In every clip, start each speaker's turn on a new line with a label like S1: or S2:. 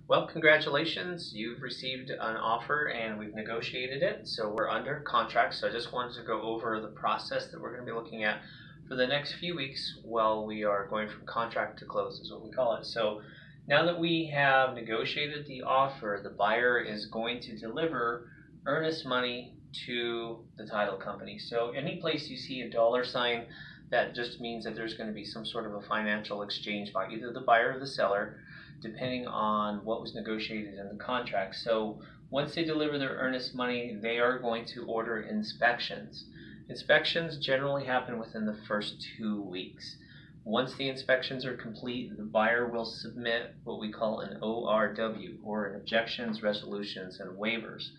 S1: Well, congratulations. You've received an offer and we've negotiated it. So we're under contract. So I just wanted to go over the process that we're going to be looking at for the next few weeks while we are going from contract to close, is what we call it. So now that we have negotiated the offer, the buyer is going to deliver earnest money to the title company. So any place you see a dollar sign, that just means that there's going to be some sort of a financial exchange by either the buyer or the seller, depending on what was negotiated in the contract. So once they deliver their earnest money, they are going to order inspections. Inspections generally happen within the first 2 weeks. Once the inspections are complete, the buyer will submit what we call an ORW, or an objections, resolutions, and waivers.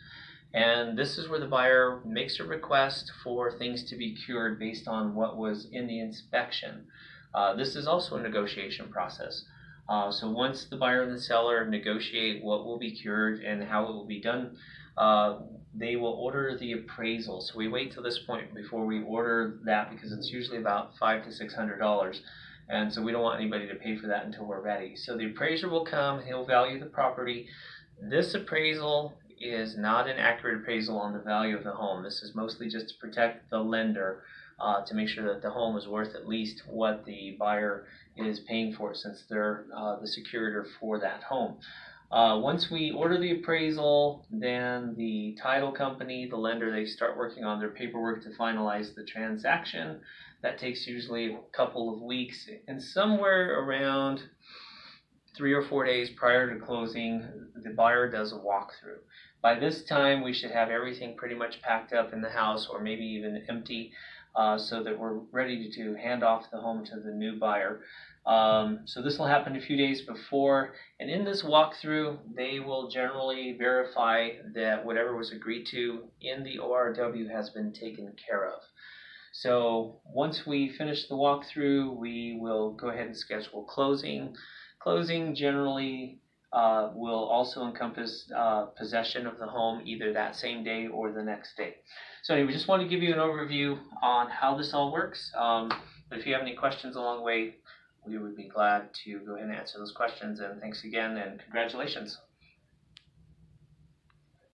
S1: And this is where the buyer makes a request for things to be cured based on what was in the inspection. This is also a negotiation process. So once the buyer and the seller negotiate what will be cured and how it will be done, they will order the appraisal. So we wait till this point before we order that because it's usually about $500 to $600. And so we don't want anybody to pay for that until we're ready. So the appraiser will come, he'll value the property. This appraisal is not an accurate appraisal on the value of the home. This is mostly just to protect the lender, to make sure that the home is worth at least what the buyer is paying for it, since they're the securator for that home. Once we order the appraisal, then the title company, the lender, they start working on their paperwork to finalize the transaction. That takes usually a couple of weeks, and somewhere around 3 or 4 days prior to closing, the buyer does a walkthrough. By this time, we should have everything pretty much packed up in the house, or maybe even empty, so that we're ready to hand off the home to the new buyer. So this will happen a few days before, and in this walkthrough, they will generally verify that whatever was agreed to in the ORW has been taken care of. So once we finish the walkthrough, we will go ahead and schedule closing. Closing generally will also encompass possession of the home either that same day or the next day. So anyway, we just want to give you an overview on how this all works. But if you have any questions along the way, we would be glad to go ahead and answer those questions. And thanks again, and congratulations.